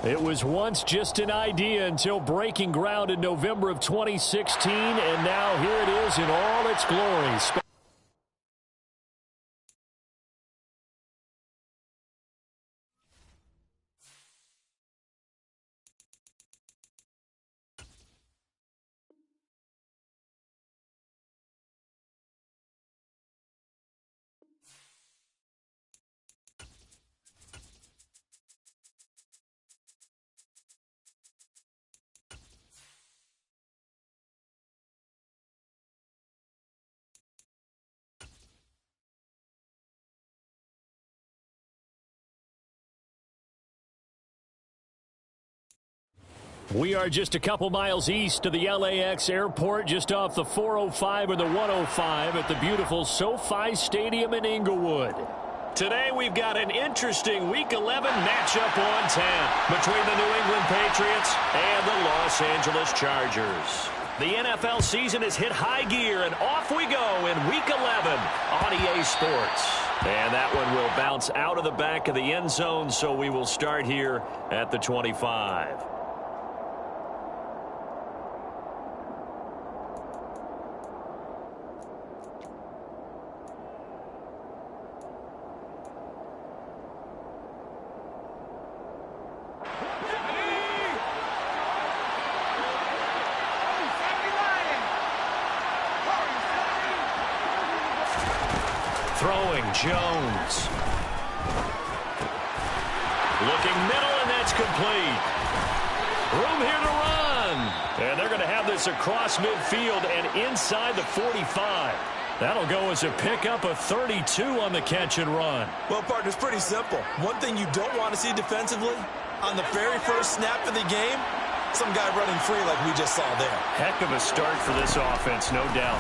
It was once just an idea until breaking ground in November of 2016, and now here it is in all its glory. We are just a couple miles east of the LAX airport, just off the 405 or the 105 at the beautiful SoFi Stadium in Inglewood. Today we've got an interesting Week 11 matchup on 10 between the New England Patriots and the Los Angeles Chargers. The NFL season has hit high gear, and off we go in Week 11 on EA Sports. And that one will bounce out of the back of the end zone, so we will start here at the 25. Throwing, Jones. Looking middle, and that's complete. Room here to run. And they're going to have this across midfield and inside the 45. That'll go as a pickup of 32 on the catch and run. Well, partner, it's pretty simple. One thing you don't want to see defensively, on the very first snap of the game, some guy running free like we just saw there. Heck of a start for this offense, no doubt.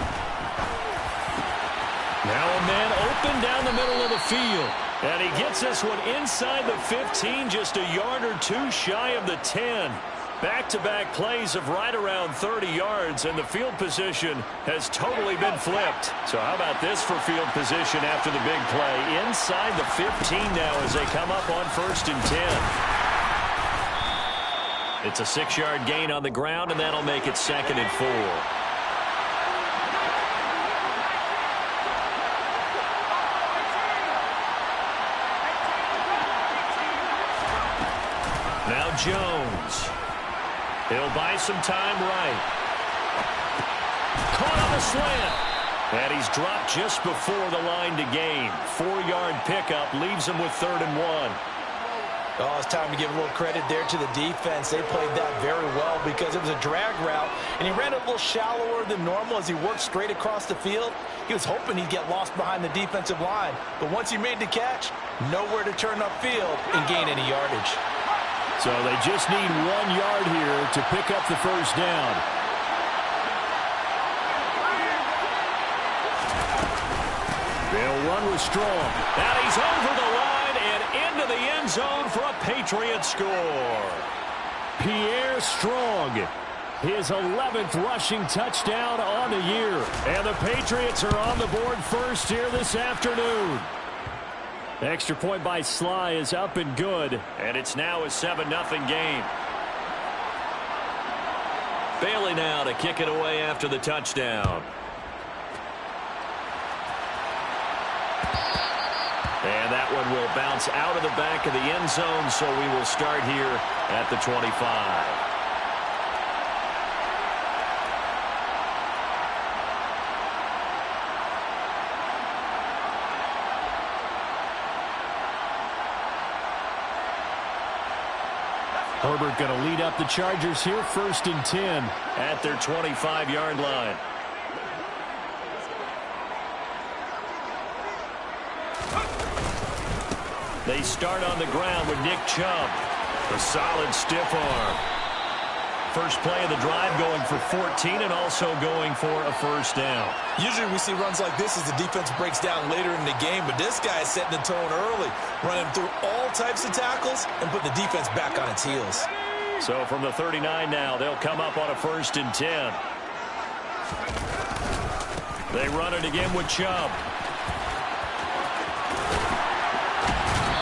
Now a man open down the middle of the field. And he gets this one inside the 15, just a yard or two shy of the 10. Back-to-back plays of right around 30 yards, and the field position has totally been flipped. So how about this for field position after the big play? Inside the 15 now as they come up on 1st and 10. It's a 6-yard gain on the ground, and that'll make it 2nd and 4. Now Jones. He'll buy some time right. Caught on the slant. And he's dropped just before the line to gain. 4-yard pickup leaves him with 3rd and 1. Oh, it's time to give a little credit there to the defense. They played that very well because it was a drag route, and he ran it a little shallower than normal as he worked straight across the field. He was hoping he'd get lost behind the defensive line, but once he made the catch, nowhere to turn upfield and gain any yardage. So they just need 1 yard here to pick up the first down. They'll run with Strong. And he's over the line and into the end zone for a Patriot score. Pierre Strong, his 11th rushing touchdown on the year. And the Patriots are on the board first here this afternoon. Extra point by Sly is up and good, and it's now a 7-0 game. Bailey now to kick it away after the touchdown. And that one will bounce out of the back of the end zone, so we will start here at the 25. Herbert going to lead up the Chargers here, 1st and 10 at their 25-yard line. They start on the ground with Nick Chubb. A solid stiff arm. First play of the drive going for 14 and also going for a first down. Usually we see runs like this as the defense breaks down later in the game, but this guy is setting the tone early, running through all types of tackles and put the defense back on its heels. So from the 39 now, they'll come up on a 1st and 10. They run it again with Chubb.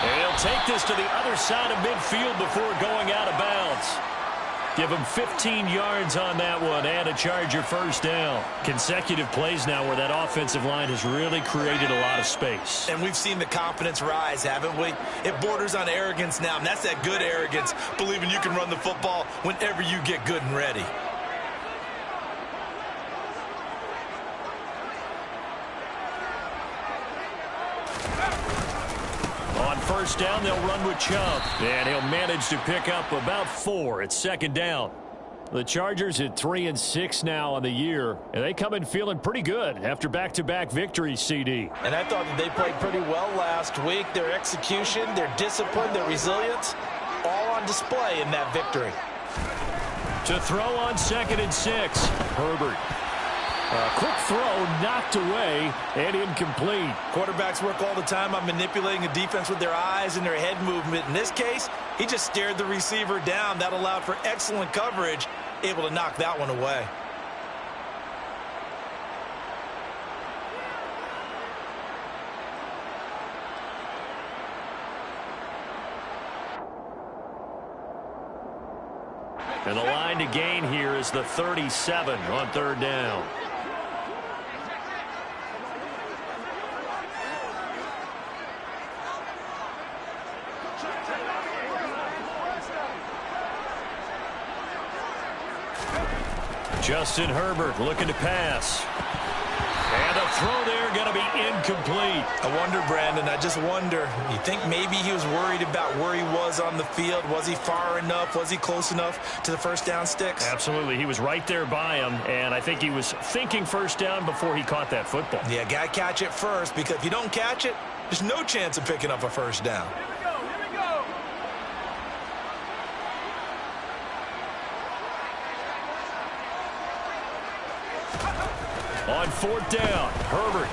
And he'll They'll take this to the other side of midfield before going out of bounds. Give them 15 yards on that one and a Charger first down. Consecutive plays now where that offensive line has really created a lot of space. And we've seen the confidence rise, haven't we? It borders on arrogance now, and that's that good arrogance, believing you can run the football whenever you get good and ready. On first down, they'll run with Chubb, and he'll manage to pick up about 4 at second down. The Chargers at 3-6 now on the year, and they come in feeling pretty good after back-to-back victories, CD. And I thought that they played pretty well last week. Their execution, their discipline, their resilience, all on display in that victory. To throw on 2nd and 6, Herbert. A quick throw knocked away and incomplete. Quarterbacks work all the time on manipulating a defense with their eyes and their head movement. In this case, he just stared the receiver down. That allowed for excellent coverage, able to knock that one away. And the line to gain here is the 37 on third down. Justin Herbert looking to pass. And a throw there going to be incomplete. I wonder, Brandon, I just wonder, you think maybe he was worried about where he was on the field? Was he far enough? Was he close enough to the first down sticks? Absolutely. He was right there by him, and I think he was thinking first down before he caught that football. Yeah, got to catch it first, because if you don't catch it, there's no chance of picking up a first down. On fourth down, Herbert.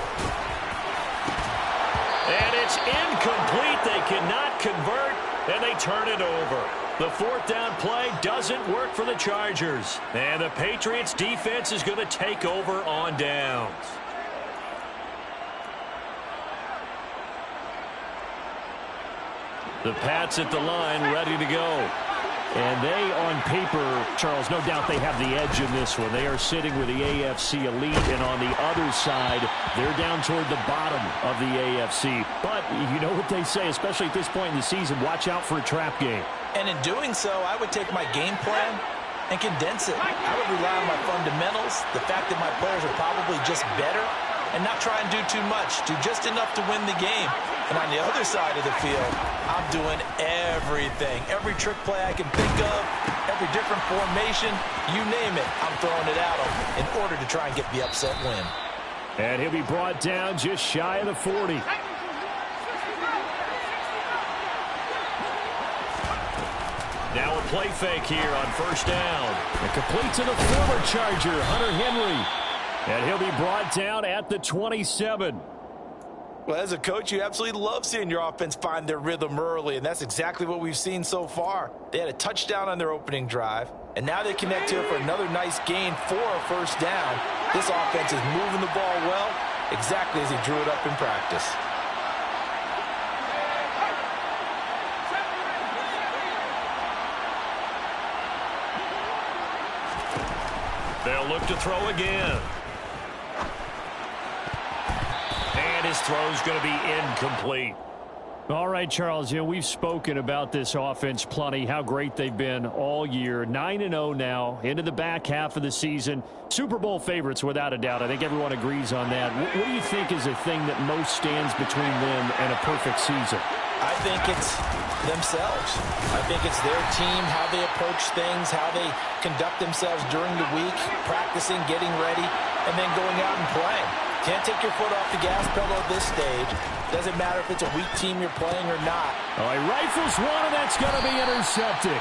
And it's incomplete. They cannot convert, and they turn it over. The fourth down play doesn't work for the Chargers. And the Patriots defense is going to take over on downs. The Pats at the line, ready to go. And they, on paper, Charles, no doubt they have the edge in this one. They are sitting with the AFC elite, and on the other side, they're down toward the bottom of the AFC. But you know what they say, especially at this point in the season, watch out for a trap game. And in doing so, I would take my game plan and condense it. I would rely on my fundamentals, the fact that my players are probably just better, and not try and do too much, do just enough to win the game. And on the other side of the field, I'm doing everything. Every trick play I can think of, every different formation, you name it, I'm throwing it at him in order to try and get the upset win. And he'll be brought down just shy of the 40. Now a play fake here on first down. And complete to the former Charger, Hunter Henry. And he'll be brought down at the 27. Well, as a coach, you absolutely love seeing your offense find their rhythm early, and that's exactly what we've seen so far. They had a touchdown on their opening drive, and now they connect here for another nice gain for a first down. This offense is moving the ball well, exactly as he drew it up in practice. They'll look to throw again. And his throw's going to be incomplete. All right, Charles, you know, we've spoken about this offense plenty, how great they've been all year. 9-0 now, into the back half of the season. Super Bowl favorites, without a doubt. I think everyone agrees on that. What do you think is the thing that most stands between them and a perfect season? I think it's themselves. I think it's their team, how they approach things, how they conduct themselves during the week, practicing, getting ready, and then going out and playing. Can't take your foot off the gas pedal at this stage. Doesn't matter if it's a weak team you're playing or not. All right, rifles one, and that's going to be intercepted.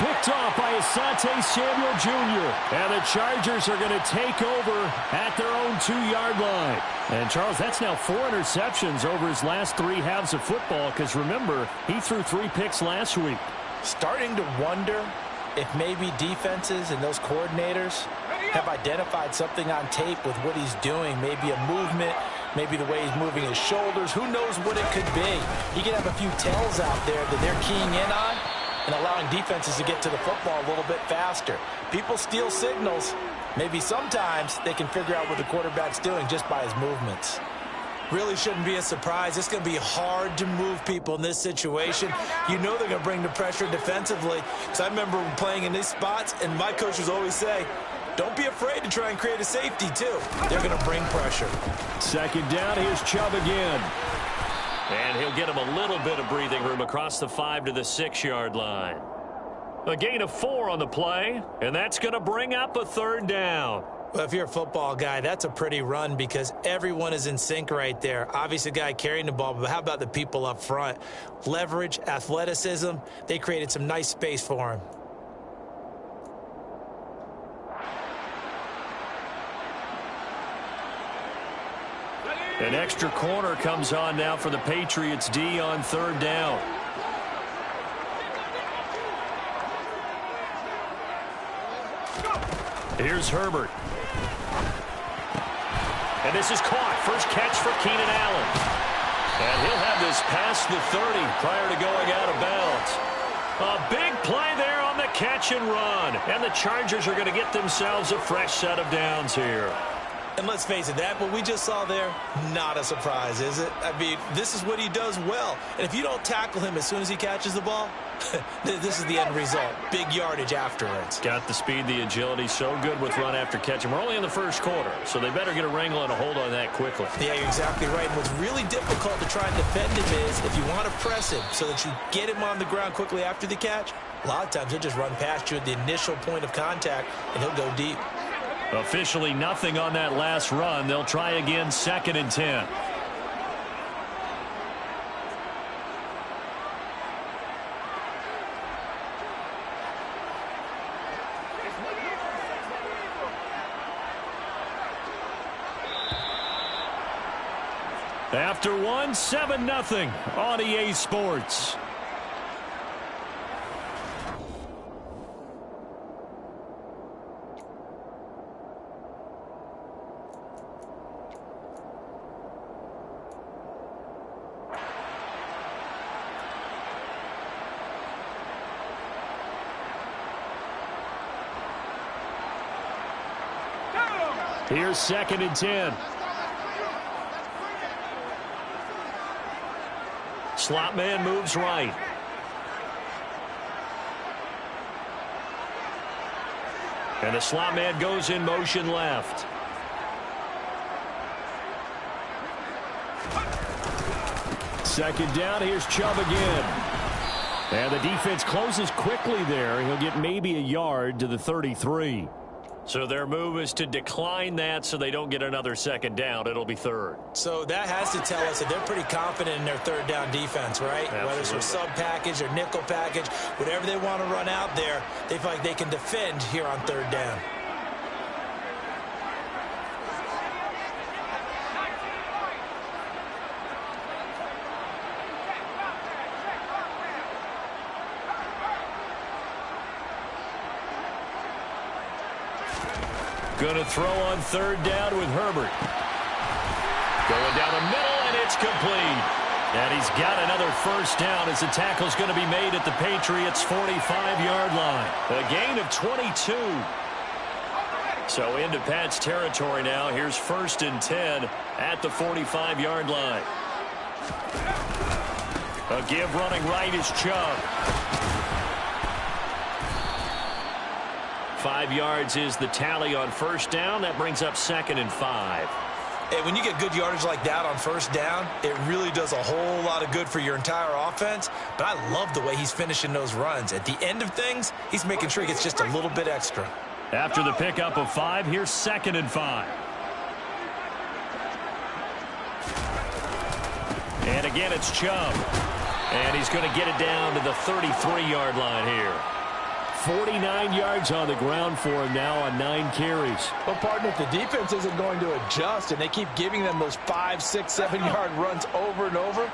Picked off by Asante Samuel Jr. And the Chargers are going to take over at their own 2-yard line. And, Charles, that's now 4 interceptions over his last 3 halves of football, because, remember, he threw 3 picks last week. Starting to wonder if maybe defenses and those coordinators have identified something on tape with what he's doing, maybe a movement, maybe the way he's moving his shoulders. Who knows what it could be? He could have a few tells out there that they're keying in on and allowing defenses to get to the football a little bit faster. People steal signals. Maybe sometimes they can figure out what the quarterback's doing just by his movements. Really shouldn't be a surprise. It's going to be hard to move people in this situation. You know they're going to bring the pressure defensively. Because I remember playing in these spots, and my coaches always say, don't be afraid to try and create a safety, too. They're going to bring pressure. Second down, here's Chubb again. And he'll get him a little bit of breathing room across the 5 to the 6-yard line. A gain of 4 on the play, and that's going to bring up a third down. Well, if you're a football guy, that's a pretty run because everyone is in sync right there. Obviously, the guy carrying the ball, but how about the people up front? Leverage, athleticism, they created some nice space for him. An extra corner comes on now for the Patriots D on third down. Here's Herbert. And this is caught. First catch for Keenan Allen. And he'll have this past the 30 prior to going out of bounds. A big play there on the catch and run. And the Chargers are going to get themselves a fresh set of downs here. And let's face it, that what we just saw there, not a surprise, is it? I mean, this is what he does well. And if you don't tackle him as soon as he catches the ball, this is the end result. Big yardage afterwards. Got the speed, the agility, so good with run after catch. And we're only in the first quarter, so they better get a wrangle and a hold on that quickly. Yeah, you're exactly right. And what's really difficult to try and defend him is if you want to press him so that you get him on the ground quickly after the catch, a lot of times he'll just run past you at the initial point of contact, and he'll go deep. Officially nothing on that last run. They'll try again, 2nd and 10. After one, 7-0 on EA Sports. Here's 2nd and 10. Slot man moves right. And the slot man goes in motion left. Second down, here's Chubb again. And the defense closes quickly there. He'll get maybe a yard to the 33. So their move is to decline that so they don't get another second down. It'll be third. So that has to tell us that they're pretty confident in their third down defense, right? Absolutely. Whether it's a sub package or nickel package, whatever they want to run out there, they feel like they can defend here on third down. Going to throw on third down with Herbert. Going down the middle, and it's complete. And he's got another first down as the tackle's going to be made at the Patriots' 45-yard line. A gain of 22. So into Pat's territory now. Here's 1st and 10 at the 45-yard line. A give running right is Chubb. 5 yards is the tally on first down. That brings up 2nd and 5. Hey, when you get good yardage like that on first down, it really does a whole lot of good for your entire offense. But I love the way he's finishing those runs. At the end of things, he's making sure he gets just a little bit extra. After the pickup of 5, here's 2nd and 5. And again, it's Chubb. And he's going to get it down to the 33-yard line here. 49 yards on the ground for him now on 9 carries. Well, partner, if the defense isn't going to adjust and they keep giving them those 5, 6, 7-yard runs over and over,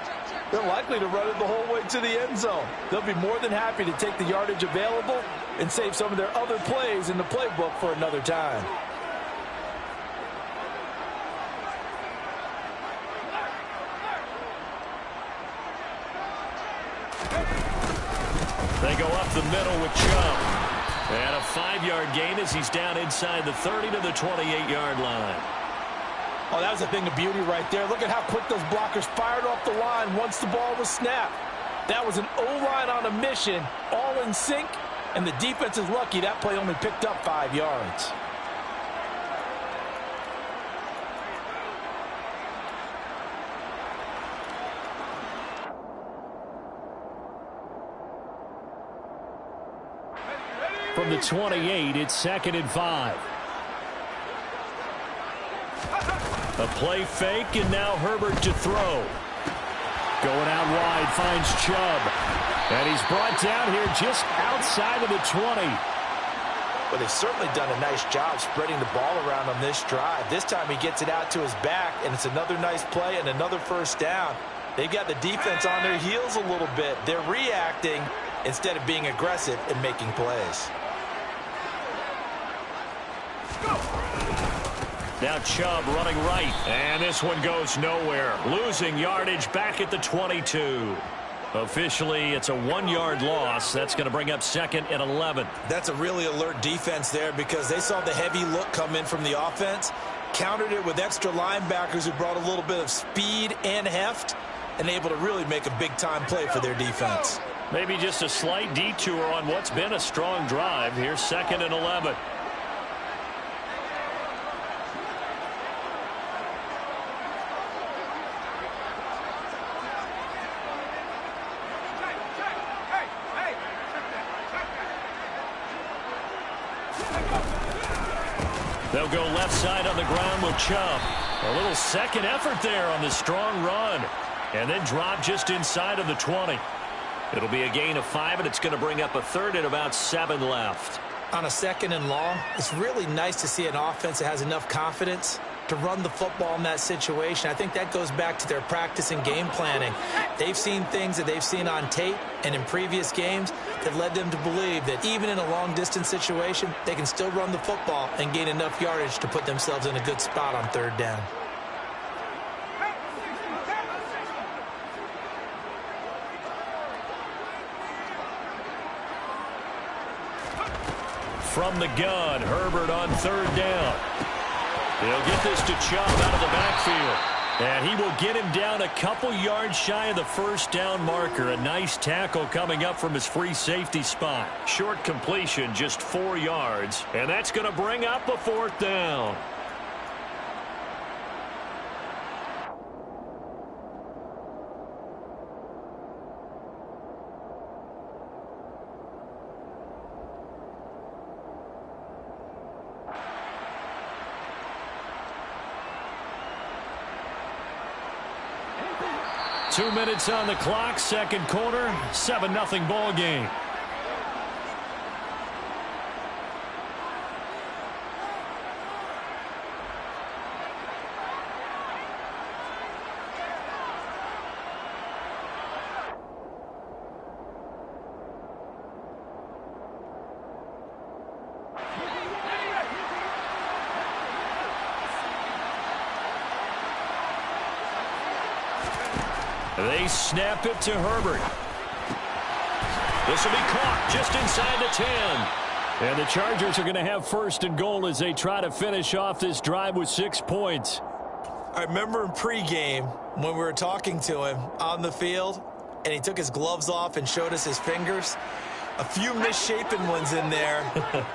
they're likely to run it the whole way to the end zone. They'll be more than happy to take the yardage available and save some of their other plays in the playbook for another time. They go up the middle with Chubb. And a 5-yard gain as he's down inside the 30 to the 28-yard line. Oh, that was a thing of beauty right there. Look at how quick those blockers fired off the line once the ball was snapped. That was an O-line on a mission, all in sync, and the defense is lucky that play only picked up 5 yards. From the 28, it's 2nd and 5. A play fake, and now Herbert to throw. Going out wide, finds Chubb. And he's brought down here just outside of the 20. Well, they've certainly done a nice job spreading the ball around on this drive. This time he gets it out to his back, and it's another nice play and another first down. They've got the defense on their heels a little bit. They're reacting instead of being aggressive and making plays. Now Chubb running right, and this one goes nowhere. Losing yardage back at the 22. Officially, it's a 1-yard loss. That's going to bring up 2nd and 11. That's a really alert defense there because they saw the heavy look come in from the offense, countered it with extra linebackers who brought a little bit of speed and heft, and able to really make a big-time play for their defense. Maybe just a slight detour on what's been a strong drive. Here's 2nd and 11. They'll go left side on the ground with Chubb. A little second effort there on the strong run. And then drop just inside of the 20. It'll be a gain of 5, and it's going to bring up a 3rd and about 7 left. On a 2nd and long, it's really nice to see an offense that has enough confidence to run the football in that situation. I think that goes back to their practice and game planning. They've seen things that they've seen on tape and in previous games that led them to believe that even in a long-distance situation, they can still run the football and gain enough yardage to put themselves in a good spot on 3rd down. From the gun, Herbert on 3rd down. He'll get this to Chubb out of the backfield. And he will get him down a couple yards shy of the 1st down marker. A nice tackle coming up from his free safety spot. Short completion, just 4 yards. And that's going to bring up a 4th down. Two minutes on the clock, 2nd quarter, 7-0 ball game. They snap it to Herbert. This will be caught just inside the 10. And the Chargers are going to have 1st and goal as they try to finish off this drive with 6 points. I remember in pregame when we were talking to him on the field, and he took his gloves off and showed us his fingers. A few misshapen ones in there,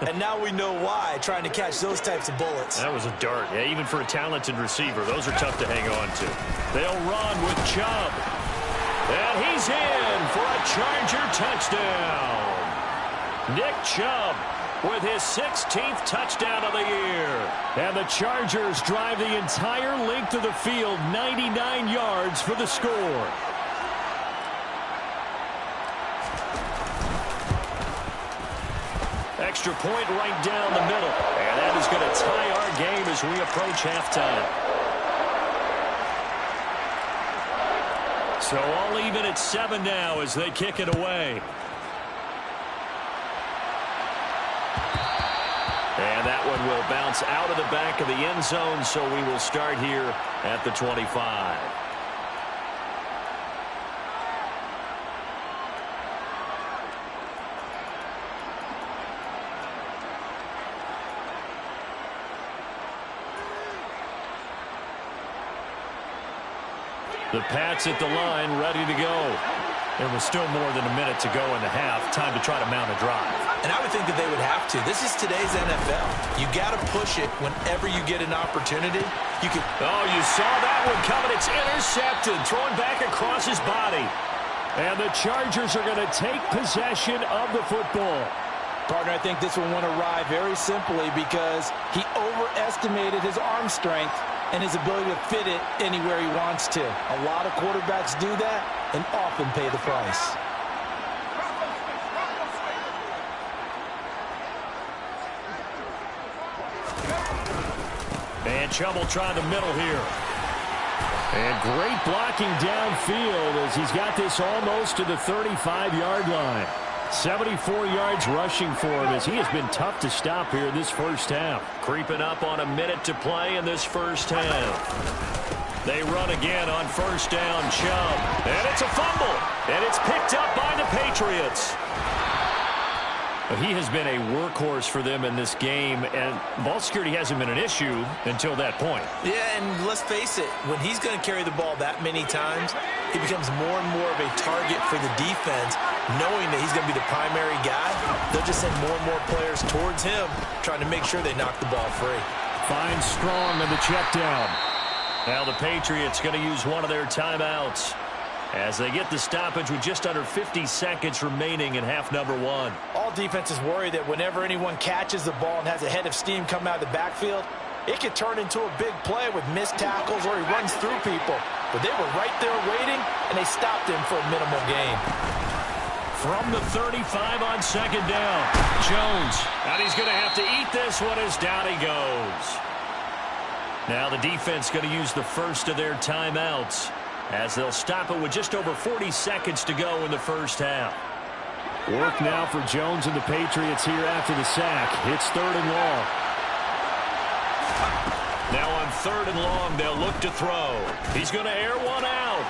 and now we know why, trying to catch those types of bullets. That was a dart. Yeah, even for a talented receiver, those are tough to hang on to. They'll run with Chubb. And he's in for a Charger touchdown. Nick Chubb with his 16th touchdown of the year. And the Chargers drive the entire length of the field, 99 yards for the score. Extra point right down the middle. And that is going to tie our game as we approach halftime. So all even at 7 now as they kick it away. And that one will bounce out of the back of the end zone, so we will start here at the 25. The Pats at the line, ready to go. There was still more than a minute to go in the half. Time to try to mount a drive. And I would think that they would have to. This is today's NFL. You got to push it whenever you get an opportunity. Oh, you saw that one coming. It's intercepted. Throwing back across his body. And the Chargers are going to take possession of the football. Partner, I think this one went awry very simply because he overestimated his arm strength and his ability to fit it anywhere he wants to. A lot of quarterbacks do that and often pay the price. And trouble trying the middle here. And great blocking downfield as he's got this almost to the 35-yard line. 74 yards rushing for him as he has been tough to stop here in this first half. Creeping up on a minute to play in this first half. They run again on first down. Chubb. And it's a fumble. And it's picked up by the Patriots. He has been a workhorse for them in this game, and ball security hasn't been an issue until that point. Yeah, and let's face it, when he's going to carry the ball that many times, he becomes more and more of a target for the defense, knowing that he's going to be the primary guy. They'll just send more and more players towards him, trying to make sure they knock the ball free. Finds Strong on the check down. Now the Patriots going to use one of their timeouts as they get the stoppage with just under 50 seconds remaining in half number one. All defenses worry that whenever anyone catches the ball and has a head of steam come out of the backfield, it could turn into a big play with missed tackles or he runs through people. But they were right there waiting, and they stopped him for a minimal gain. From the 35 on second down, Jones. And he's going to have to eat this one as down he goes. Now the defense going to use the first of their timeouts, as they'll stop it with just over 40 seconds to go in the first half. Work now for Jones and the Patriots here after the sack. It's third and long. Now on third and long, they'll look to throw. He's going to air one out.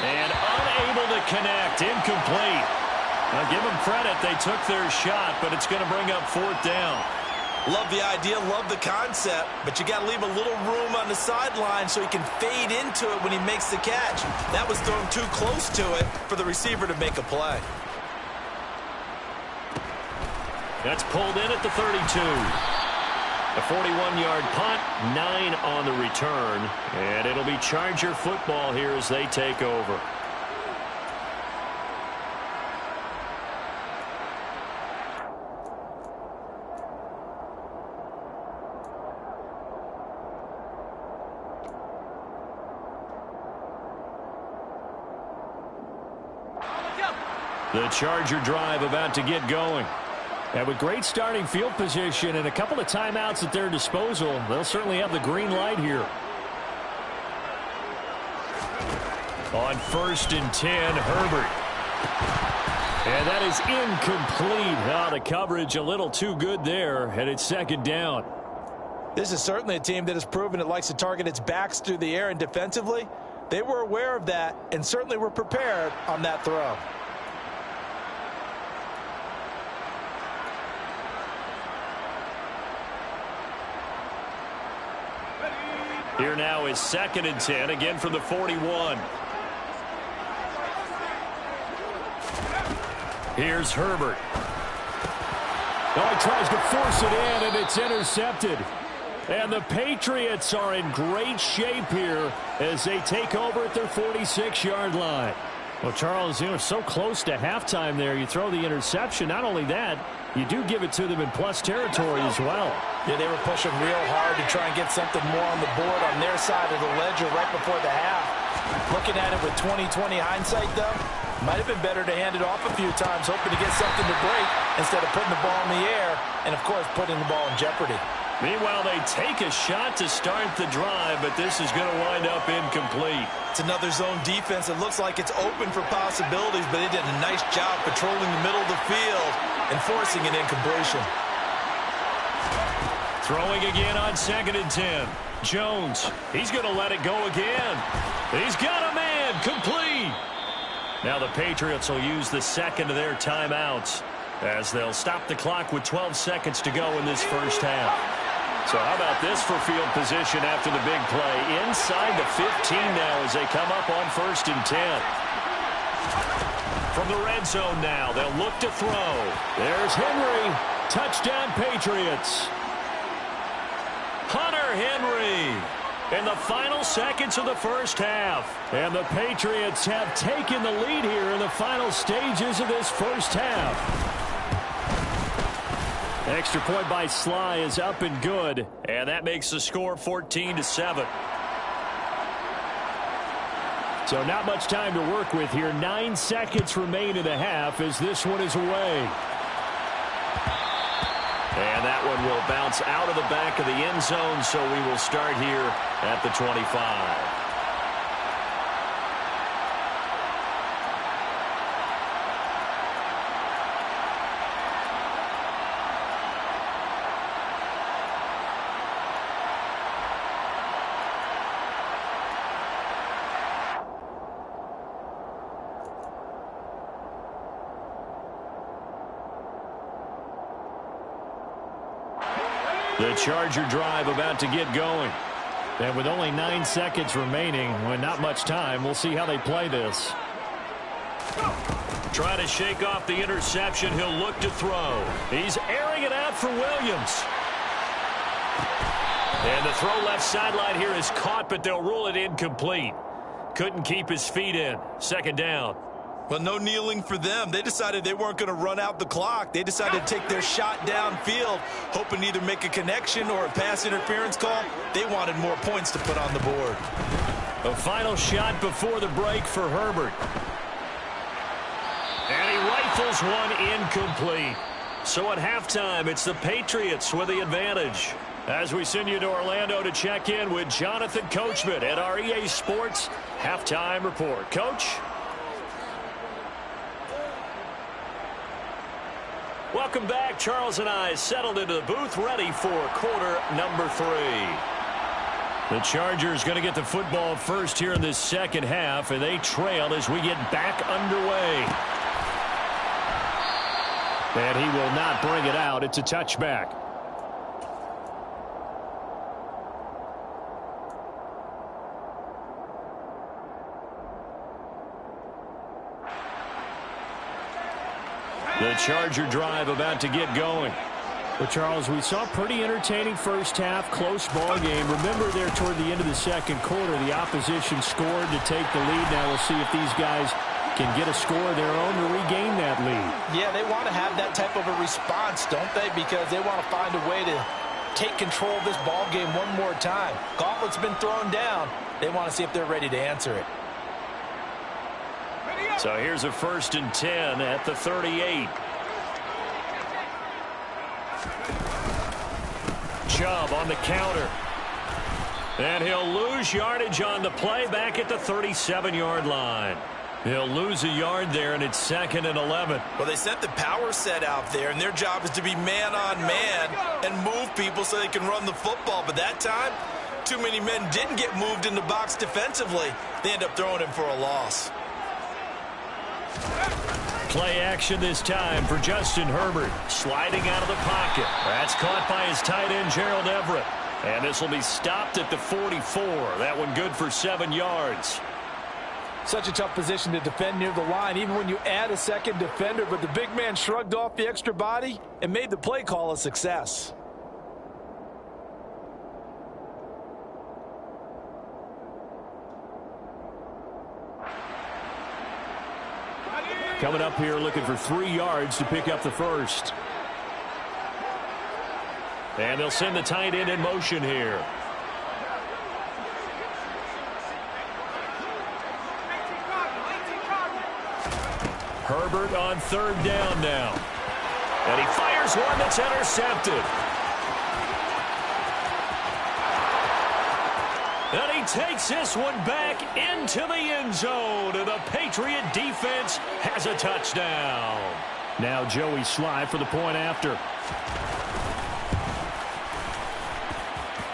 And unable to connect. Incomplete. Now give them credit. They took their shot, but it's going to bring up fourth down. Love the idea, love the concept, but you got to leave a little room on the sideline so he can fade into it when he makes the catch. That was thrown too close to it for the receiver to make a play. That's pulled in at the 32. A 41-yard punt, 9 on the return, and it'll be Charger football here as they take over. The Charger drive about to get going. And with great starting field position and a couple of timeouts at their disposal, they'll certainly have the green light here. On first and 10, Herbert. And that is incomplete. Oh, the coverage a little too good there, and it's second down. This is certainly a team that has proven it likes to target its backs through the air, and defensively, they were aware of that and certainly were prepared on that throw. Here now is second and 10, again from the 41. Here's Herbert. Oh, he tries to force it in, and it's intercepted. And the Patriots are in great shape here as they take over at their 46-yard line. Well, Charles, you know, so close to halftime there. You throw the interception. Not only that, you do give it to them in plus territory as well. Yeah, they were pushing real hard to try and get something more on the board on their side of the ledger right before the half. Looking at it with 20/20 hindsight, though, might have been better to hand it off a few times, hoping to get something to break instead of putting the ball in the air and, of course, putting the ball in jeopardy. Meanwhile, they take a shot to start the drive, but this is going to wind up incomplete. It's another zone defense. It looks like it's open for possibilities, but they did a nice job patrolling the middle of the field and forcing an incompletion. Throwing again on second and 10. Jones, he's going to let it go again. He's got a man, complete. Now the Patriots will use the second of their timeouts as they'll stop the clock with 12 seconds to go in this first half. So how about this for field position after the big play? Inside the 15 now as they come up on 1st and 10. From the red zone now, they'll look to throw. There's Henry. Touchdown, Patriots. Hunter Henry in the final seconds of the first half. And the Patriots have taken the lead here in the final stages of this first half. Extra point by Sly is up and good. And that makes the score 14-7. So not much time to work with here. 9 seconds remain in the half as this one is away. And that one will bounce out of the back of the end zone, so we will start here at the 25. The Charger drive about to get going. And with only 9 seconds remaining, with not much time, we'll see how they play this. Trying to shake off the interception. He'll look to throw. He's airing it out for Williams. And the throw left sideline here is caught, but they'll rule it incomplete. Couldn't keep his feet in. 2nd down. Well, no kneeling for them. They decided they weren't going to run out the clock. They decided to take their shot downfield, hoping to either make a connection or a pass interference call. They wanted more points to put on the board. A final shot before the break for Herbert. And he rifles one incomplete. So at halftime, it's the Patriots with the advantage. As we send you to Orlando to check in with Jonathan Coachman at our EA Sports Halftime Report. Coach? Welcome back. Charles and I settled into the booth, ready for quarter number 3. The Chargers going to get the football first here in this second half, and they trail as we get back underway. And he will not bring it out. It's a touchback. The Charger drive about to get going. But, Charles, we saw a pretty entertaining first half, close ball game. Remember there toward the end of the second quarter, the opposition scored to take the lead. Now we'll see if these guys can get a score of their own to regain that lead. Yeah, they want to have that type of a response, don't they? Because they want to find a way to take control of this ball game one more time. Gauntlet's been thrown down. They want to see if they're ready to answer it. So here's a 1st and 10 at the 38. Chubb on the counter. And he'll lose yardage on the play back at the 37-yard line. He'll lose a yard there, and it's 2nd and 11. Well, they sent the power set out there, and their job is to be man-on-man and move people so they can run the football. But that time, too many men didn't get moved in the box defensively. They end up throwing him for a loss. Play action this time for Justin Herbert. Sliding out of the pocket. That's caught by his tight end, Gerald Everett. And this will be stopped at the 44. That one good for 7 yards. Such a tough position to defend near the line, even when you add a second defender. But the big man shrugged off the extra body and made the play call a success. Coming up here looking for 3 yards to pick up the first. And they'll send the tight end in motion here. Herbert on 3rd down now. And he fires one that's intercepted. And he takes this one back into the end zone. And the Patriot defense has a touchdown. Now Joey Sly for the point after.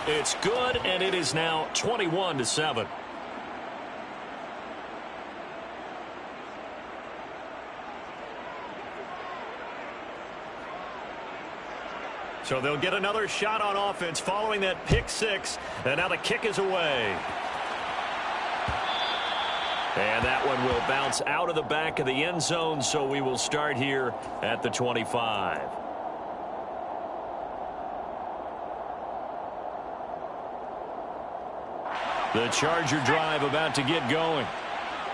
It's good, and it is now 21-7. So they'll get another shot on offense following that pick six. And now the kick is away. And that one will bounce out of the back of the end zone, so we will start here at the 25. The Charger drive about to get going.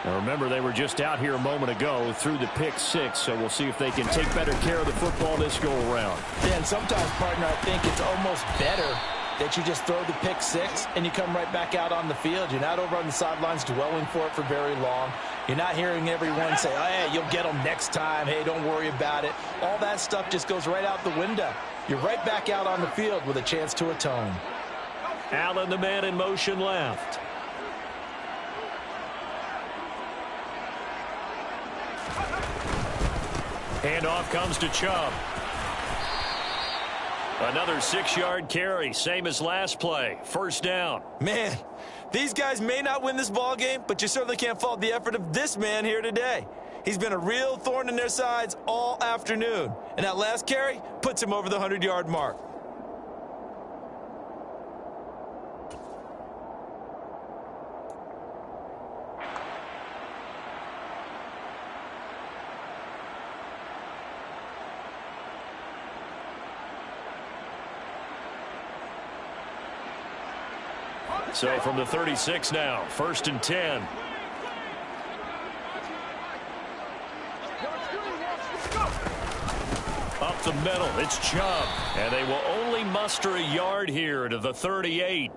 Now remember, they were just out here a moment ago through the pick six, so we'll see if they can take better care of the football this go-around. Yeah, and sometimes, partner, I think it's almost better that you just throw the pick six and you come right back out on the field. You're not over on the sidelines dwelling for it for very long. You're not hearing everyone say, oh, hey, you'll get them next time. Hey, don't worry about it. All that stuff just goes right out the window. You're right back out on the field with a chance to atone. Allen, the man in motion left. Handoff comes to Chubb. Another 6-yard carry, same as last play. First down. Man, these guys may not win this ball game, but you certainly can't fault the effort of this man here today. He's been a real thorn in their sides all afternoon. And that last carry puts him over the 100-yard mark. So from the 36 now, 1st and 10. Up the middle, it's Chubb. And they will only muster a yard here to the 38.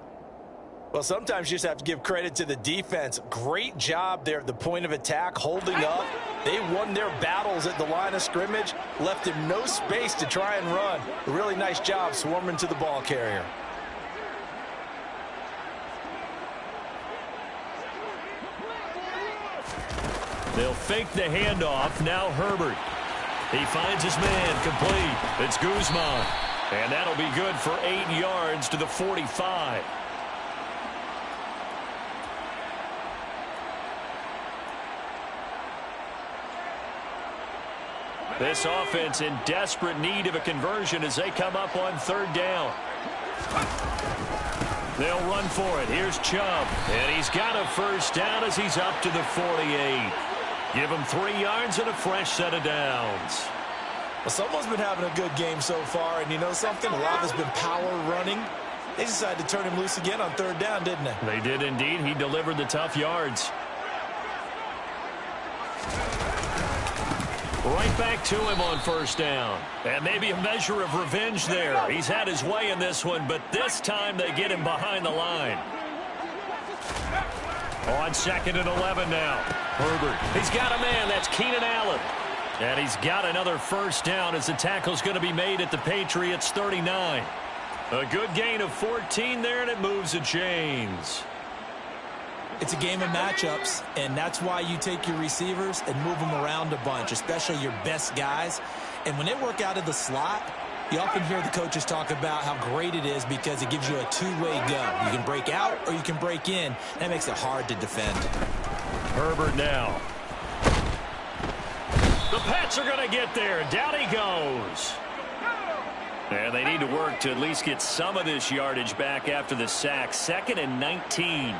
Well, sometimes you just have to give credit to the defense. Great job there at the point of attack, holding up. They won their battles at the line of scrimmage, left him no space to try and run. A really nice job swarming to the ball carrier. They'll fake the handoff. Now Herbert. He finds his man complete. It's Guzman. And that'll be good for 8 yards to the 45. This offense in desperate need of a conversion as they come up on 3rd down. They'll run for it. Here's Chubb. And he's got a first down as he's up to the 48. Give him 3 yards and a fresh set of downs. Well, someone's been having a good game so far, and you know something? A lot has been power running. They decided to turn him loose again on 3rd down, didn't they? They did indeed. He delivered the tough yards. Right back to him on 1st down. And maybe a measure of revenge there. He's had his way in this one, but this time they get him behind the line. On 2nd and 11 now. Herbert. He's got a man. That's Keenan Allen. And he's got another first down as the tackle's going to be made at the Patriots 39. A good gain of 14 there, and it moves the chains. It's a game of matchups, and that's why you take your receivers and move them around a bunch, especially your best guys. And when they work out of the slot, you often hear the coaches talk about how great it is because it gives you a two-way go. You can break out or you can break in. That makes it hard to defend. Herbert now. The Pats are going to get there. Down he goes. And they need to work to at least get some of this yardage back after the sack. 2nd and 19.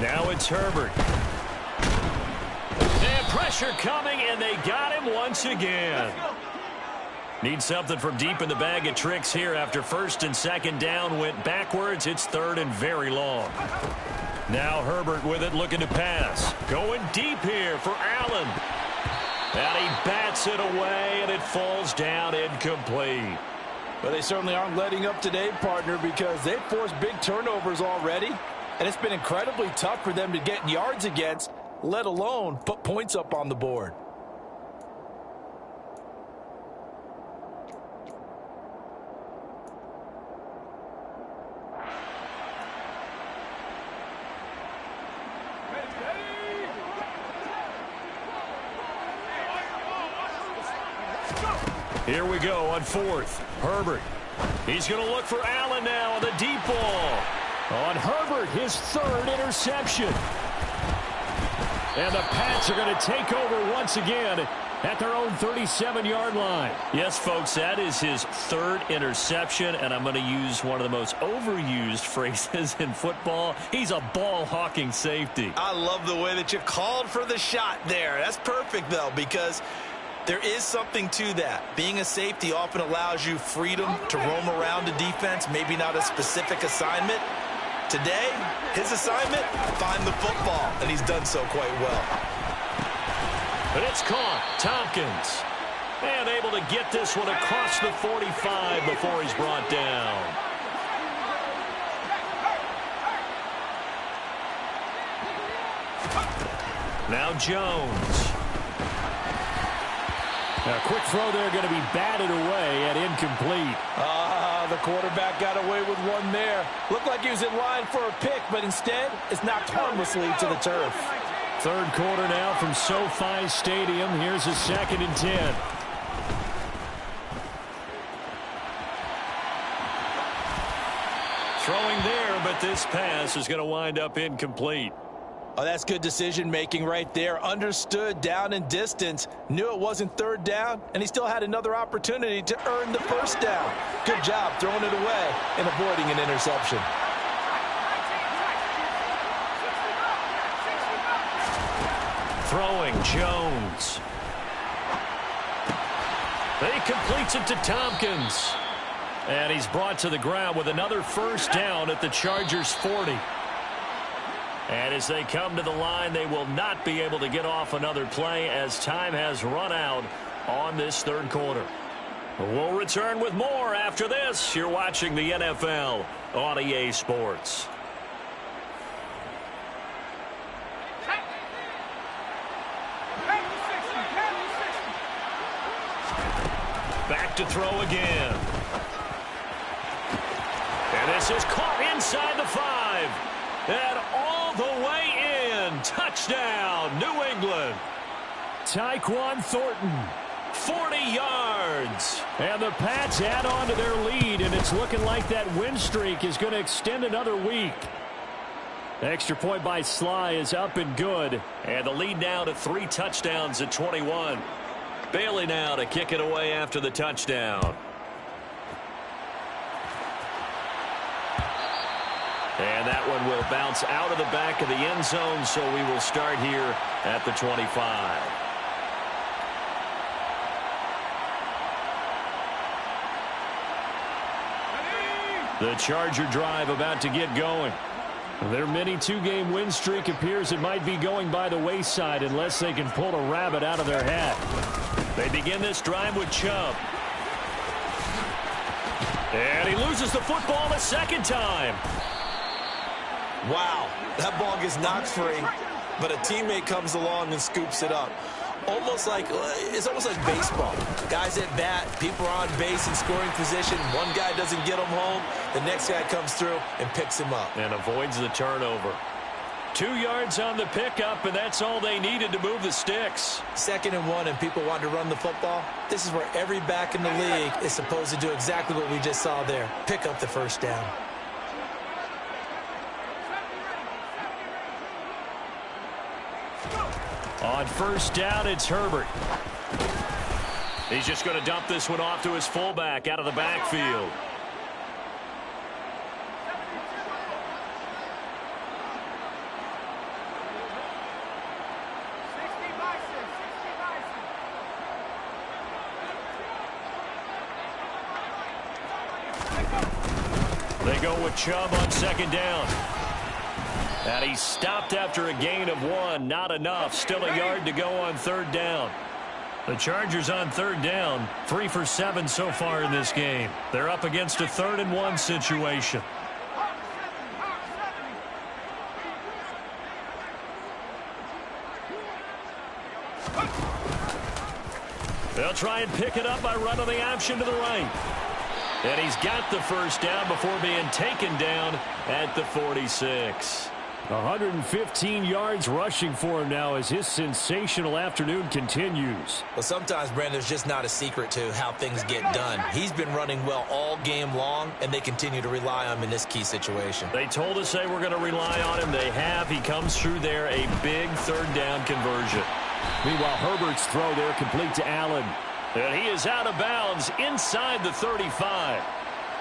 Now it's Herbert. And pressure coming, and they got him once again. Need something from deep in the bag of tricks here after 1st and 2nd down went backwards. It's 3rd and very long. Now Herbert with it, looking to pass. Going deep here for Allen. And he bats it away, and it falls down incomplete. Well, they certainly aren't letting up today, partner, because they've forced big turnovers already. And it's been incredibly tough for them to get yards against, let alone put points up on the board. Here we go on 4th. Herbert. He's going to look for Allen now on the deep ball. On Herbert, his third interception. And the Pats are going to take over once again at their own 37-yard line. Yes, folks, that is his third interception, and I'm going to use one of the most overused phrases in football. He's a ball-hawking safety. I love the way that you called for the shot there. That's perfect, though, because there is something to that. Being a safety often allows you freedom to roam around a defense, maybe not a specific assignment. Today, his assignment, find the football, and he's done so quite well. But it's caught. Tompkins. And able to get this one across the 45 before he's brought down. Now Jones. A quick throw there going to be batted away and incomplete. The quarterback got away with one there. Looked like he was in line for a pick, but instead it's knocked harmlessly to the turf. Third quarter now from SoFi Stadium. Here's a 2nd and 10. Throwing there, but this pass is going to wind up incomplete. Oh, that's good decision-making right there. Understood down and distance. Knew it wasn't third down, and he still had another opportunity to earn the first down. Good job throwing it away and avoiding an interception. Throwing Jones. He completes it to Tompkins. And he's brought to the ground with another first down at the Chargers' 40. And as they come to the line, they will not be able to get off another play as time has run out on this third quarter. We'll return with more after this. You're watching the NFL on EA Sports. Back to throw again. And this is caught inside the 5. And all the way in. Touchdown, New England. Tyquan Thornton, 40 yards. And the Pats add on to their lead, and it's looking like that win streak is going to extend another week. Extra point by Sly is up and good. And the lead now to 3 touchdowns at 21. Bailey now to kick it away after the touchdown. And that one will bounce out of the back of the end zone, so we will start here at the 25. The Charger drive about to get going. Their mini 2-game win streak appears it might be going by the wayside unless they can pull a rabbit out of their hat. They begin this drive with Chubb. And he loses the football a second time. Wow, that ball gets knocked free, but a teammate comes along and scoops it up. It's almost like baseball. Guys at bat, people are on base in scoring position. One guy doesn't get him home. The next guy comes through and picks him up. And avoids the turnover. 2 yards on the pickup, and that's all they needed to move the sticks. 2nd and 1, and people want to run the football. This is where every back in the league is supposed to do exactly what we just saw there. Pick up the first down. On first down, it's Herbert. He's just going to dump this one off to his fullback out of the backfield. They go with Chubb on 2nd down. And he's stopped after a gain of 1. Not enough. Still a yard to go on 3rd down. The Chargers on 3rd down. 3 for 7 so far in this game. They're up against a 3rd and 1 situation. They'll try and pick it up by running the option to the right. And he's got the first down before being taken down at the 46. 115 yards rushing for him now as his sensational afternoon continues. Well, sometimes, Brandon, there's just not a secret to how things get done. He's been running well all game long, and they continue to rely on him in this key situation. They told us they were going to rely on him. They have. He comes through there, a big third down conversion. Meanwhile, Herbert's throw there complete to Allen. And he is out of bounds inside the 35.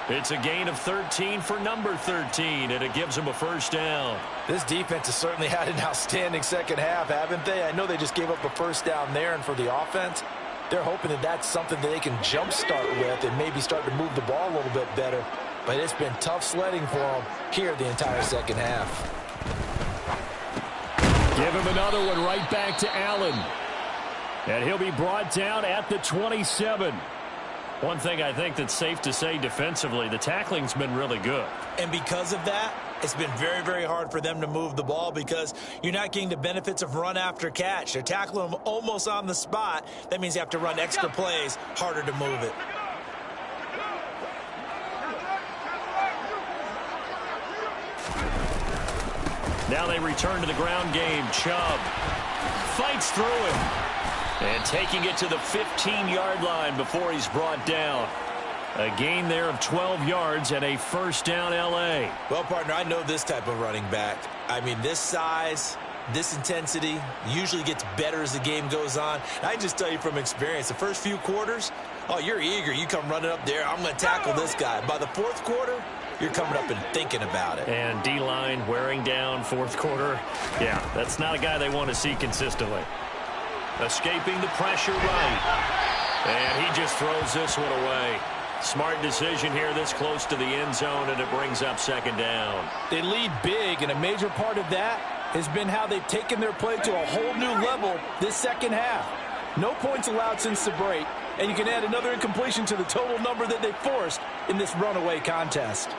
It's a gain of 13 for number 13, and it gives him a first down. This defense has certainly had an outstanding second half, haven't they? I know they just gave up a first down there, and for the offense, they're hoping that that's something that they can jumpstart with and maybe start to move the ball a little bit better. But it's been tough sledding for them here the entire second half. Give him another one right back to Allen. And he'll be brought down at the 27. One thing I think that's safe to say defensively, the tackling's been really good. And because of that, it's been very, very hard for them to move the ball because you're not getting the benefits of run after catch. They're tackling them almost on the spot. That means you have to run extra plays, harder to move it. Now they return to the ground game. Chubb fights through him. And taking it to the 15-yard line before he's brought down. A gain there of 12 yards and a first down L.A. Well, partner, I know this type of running back. I mean, this size, this intensity usually gets better as the game goes on. And I can just tell you from experience, the first few quarters, oh, you're eager. You come running up there, I'm going to tackle this guy. By the fourth quarter, you're coming up and thinking about it. And D-line wearing down fourth quarter. Yeah, that's not a guy they want to see consistently. Escaping the pressure right. And he just throws this one away. Smart decision here this close to the end zone, and it brings up second down. They lead big, and a major part of that has been how they've taken their play to a whole new level this second half. No points allowed since the break, and you can add another incompletion to the total number that they forced in this runaway contest.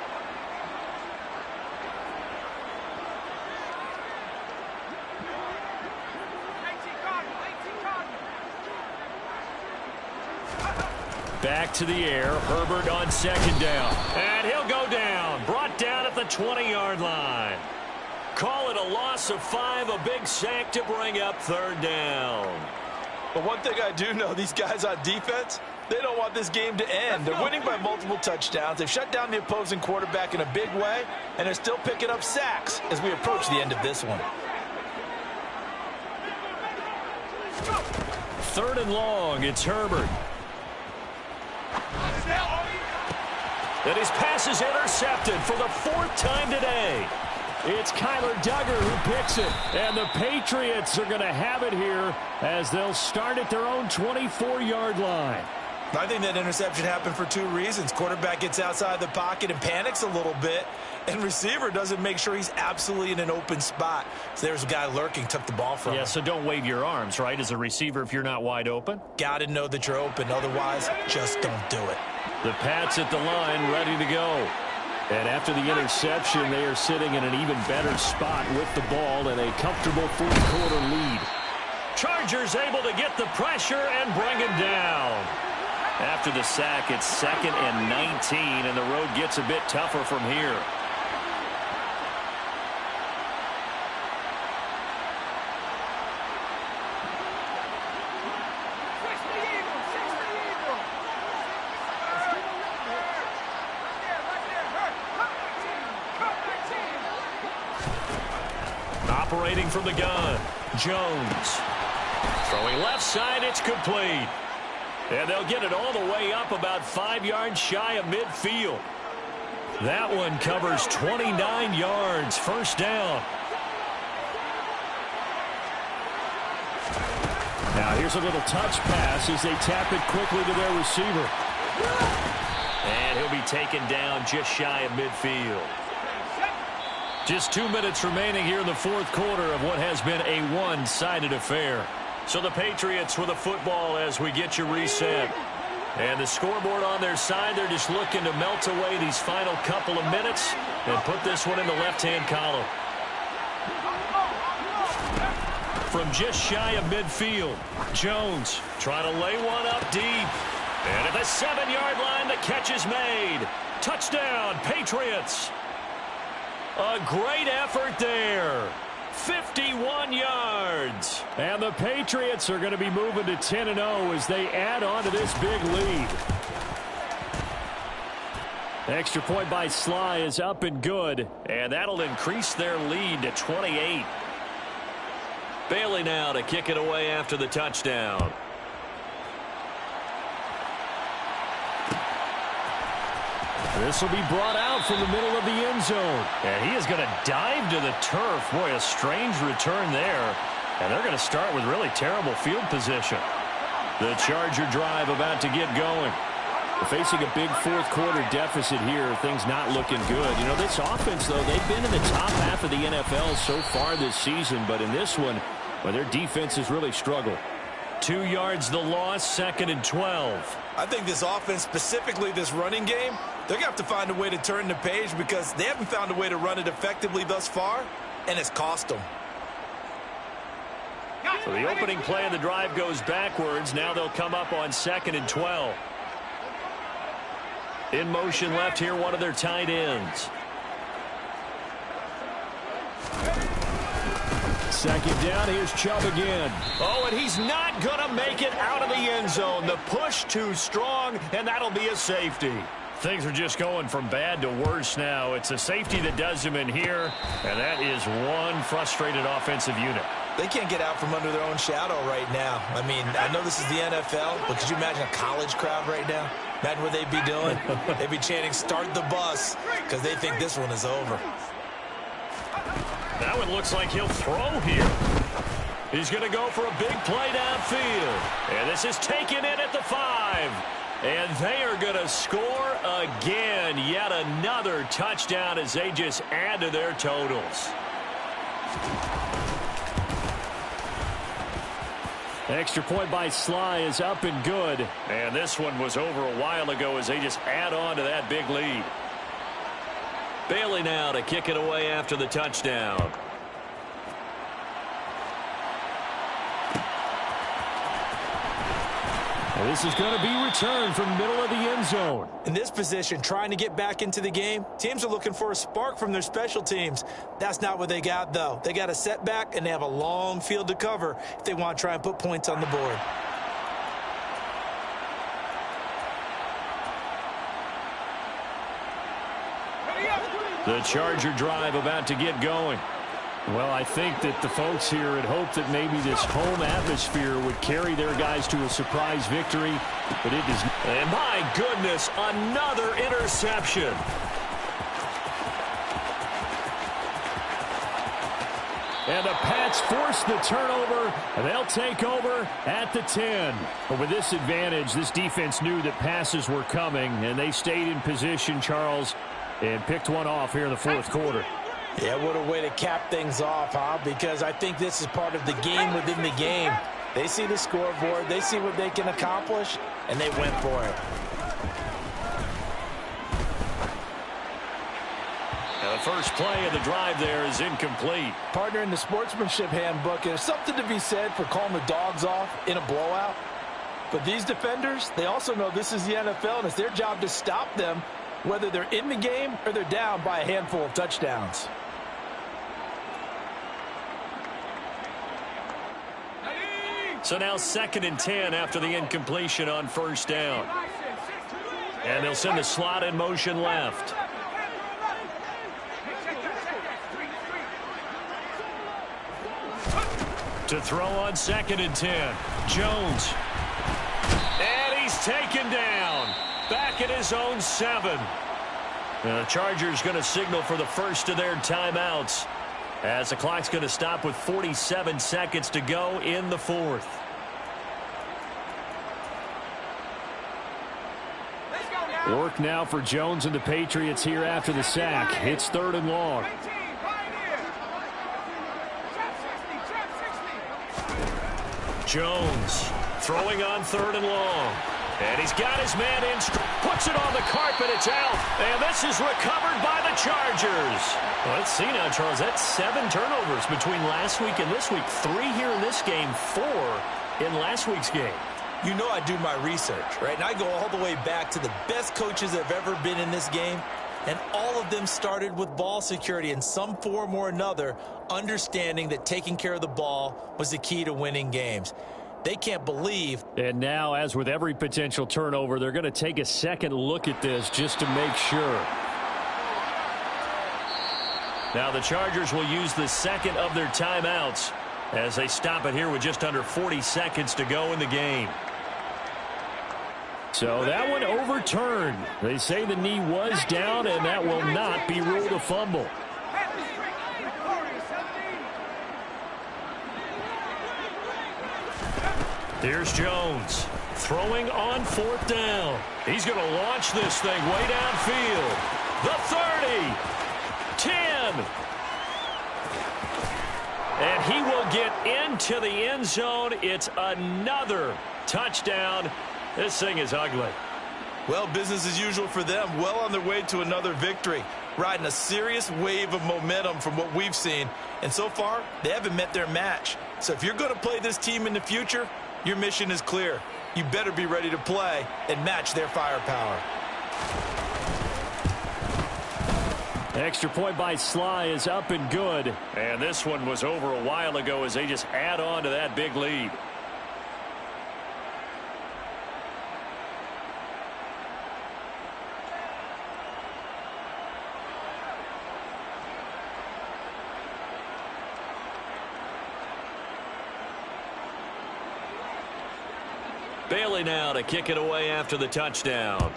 Back to the air. Herbert on second down. And he'll go down. Brought down at the 20-yard line. Call it a loss of 5. A big sack to bring up third down. But one thing I do know, these guys on defense, they don't want this game to end. They're winning by multiple touchdowns. They've shut down the opposing quarterback in a big way, and they're still picking up sacks as we approach the end of this one. Third and long. It's Herbert. And his pass is intercepted for the 4th time today. It's Kyler Duggar who picks it. And the Patriots are going to have it here as they'll start at their own 24-yard line. I think that interception happened for 2 reasons. Quarterback gets outside the pocket and panics a little bit, and receiver doesn't make sure he's absolutely in an open spot. So there's a guy lurking, took the ball from him. Yeah, so don't wave your arms, right, as a receiver if you're not wide open. Got to know that you're open. Otherwise, just don't do it. The Pats at the line, ready to go. And after the interception, they are sitting in an even better spot with the ball and a comfortable fourth-quarter lead. Chargers able to get the pressure and bring him down. After the sack, it's 2nd and 19, and the road gets a bit tougher from here. Operating from the gun, Jones. Throwing left side, it's complete. And they'll get it all the way up about 5 yards shy of midfield. That one covers 29 yards. First down. Now here's a little touch pass as they tap it quickly to their receiver. And he'll be taken down just shy of midfield. Just 2 minutes remaining here in the fourth quarter of what has been a one-sided affair. So the Patriots with the football as we get you reset. And the scoreboard on their side, they're just looking to melt away these final couple of minutes and put this one in the left-hand column. From just shy of midfield, Jones trying to lay one up deep. And at the 7-yard line, the catch is made. Touchdown, Patriots. A great effort there. 51 yards. And the Patriots are going to be moving to 10-0 as they add on to this big lead. Extra point by Sly is up and good. And that'll increase their lead to 28. Bailey now to kick it away after the touchdown. This will be brought out from the middle of the end zone. And he is going to dive to the turf. Boy, a strange return there. And they're going to start with really terrible field position. The Charger drive about to get going. They're facing a big fourth-quarter deficit here. Things not looking good. You know, this offense, though, they've been in the top half of the NFL so far this season. But in this one, well, their defense has really struggled. 2 yards the loss, 2nd and 12. I think this offense, specifically this running game, they're going to have to find a way to turn the page because they haven't found a way to run it effectively thus far, and it's cost them. So the opening play of the drive goes backwards. Now they'll come up on 2nd and 12. In motion left here, one of their tight ends. Second down, here's Chubb again. Oh, and he's not going to make it out of the end zone. The push too strong, and that'll be a safety. Things are just going from bad to worse now. It's a safety that does him in here, and that is one frustrated offensive unit. They can't get out from under their own shadow right now. I mean, I know this is the NFL, but could you imagine a college crowd right now? Imagine what they'd be doing. They'd be chanting, "Start the bus," because they think this one is over. That one looks like he'll throw here. He's going to go for a big play downfield. And this is taken in at the 5. And they are going to score again. Yet another touchdown as they just add to their totals. Extra point by Sly is up and good. And this one was over a while ago as they just add on to that big lead. Bailey now to kick it away after the touchdown. And this is going to be returned from the middle of the end zone. In this position, trying to get back into the game, teams are looking for a spark from their special teams. That's not what they got, though. They got a setback, and they have a long field to cover if they want to try and put points on the board. The Charger drive about to get going. Well, I think that the folks here had hoped that maybe this home atmosphere would carry their guys to a surprise victory, but it does not. And my goodness, another interception. And the Pats force the turnover, and they'll take over at the 10. But with this advantage, this defense knew that passes were coming, and they stayed in position, Charles, and picked one off here in the fourth quarter. Yeah, what a way to cap things off, huh? Because I think this is part of the game within the game. They see the scoreboard, they see what they can accomplish, and they went for it. Now the first play of the drive there is incomplete. Partner, in the sportsmanship handbook, there's something to be said for calling the dogs off in a blowout. But these defenders, they also know this is the NFL, and it's their job to stop them, whether they're in the game or they're down by a handful of touchdowns. So now 2nd and 10 after the incompletion on first down. And they'll send the slot in motion left. To throw on 2nd and 10. Jones. And he's taken down. Back at his own 7. The Chargers going to signal for the first of their timeouts, as the clock's going to stop with 47 seconds to go in the fourth. Work now for Jones and the Patriots here after the sack. It's 3rd and long. Jones throwing on 3rd and long. And he's got his man in, puts it on the carpet, it's out. And this is recovered by the Chargers. Well, let's see now, Charles. That's 7 turnovers between last week and this week. 3 here in this game, 4 in last week's game. You know I do my research, right? And I go all the way back to the best coaches that have ever been in this game. And all of them started with ball security in some form or another, understanding that taking care of the ball was the key to winning games. They can't believe. And now, as with every potential turnover, they're going to take a second look at this just to make sure. Now the Chargers will use the second of their timeouts as they stop it here with just under 40 seconds to go in the game. So that one overturned. They say the knee was down, and that will not be ruled a fumble. Here's Jones throwing on 4th down. He's going to launch this thing way downfield. The 30, 10. And he will get into the end zone. It's another touchdown. This thing is ugly. Well, business as usual for them. Well on their way to another victory. Riding a serious wave of momentum from what we've seen. And so far, they haven't met their match. So if you're going to play this team in the future, your mission is clear. You better be ready to play and match their firepower. Extra point by Sly is up and good. And this one was over a while ago as they just add on to that big lead. Bailey now to kick it away after the touchdown.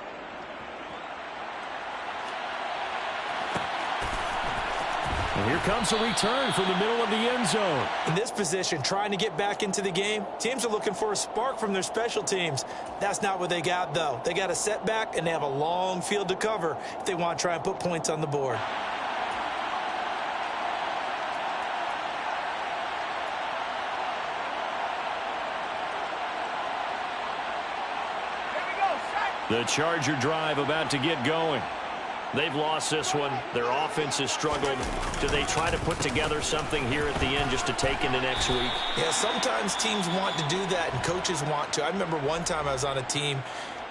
And here comes a return from the middle of the end zone. In this position, trying to get back into the game, teams are looking for a spark from their special teams. That's not what they got, though. They got a setback, and they have a long field to cover if they want to try and put points on the board. The Charger drive about to get going. They've lost this one. Their offense has struggled. Do they try to put together something here at the end just to take into next week? Yeah, sometimes teams want to do that and coaches want to. I remember one time I was on a team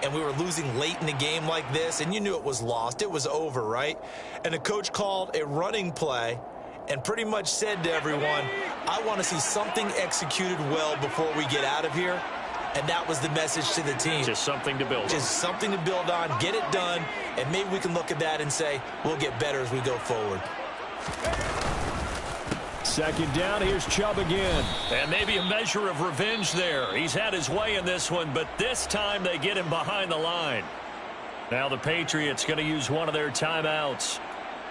and we were losing late in the game like this, and you knew it was lost. It was over, right? And the coach called a running play and pretty much said to everyone, I want to see something executed well before we get out of here. And that was the message to the team. Just something to build on. Just something to build on, get it done, and maybe we can look at that and say, we'll get better as we go forward. Second down, here's Chubb again. And maybe a measure of revenge there. He's had his way in this one, but this time they get him behind the line. Now the Patriots going to use one of their timeouts.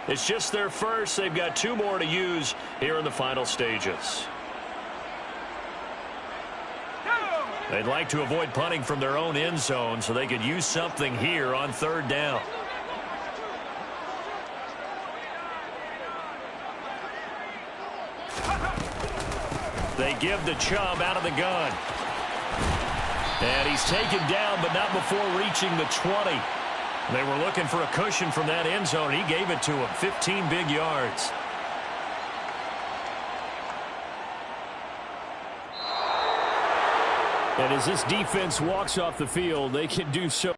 It's just their first. They've got 2 more to use here in the final stages. They'd like to avoid punting from their own end zone so they could use something here on 3rd down. They give the Chubb out of the gun. And he's taken down, but not before reaching the 20. They were looking for a cushion from that end zone. He gave it to him, 15 big yards. And as this defense walks off the field, they can do so.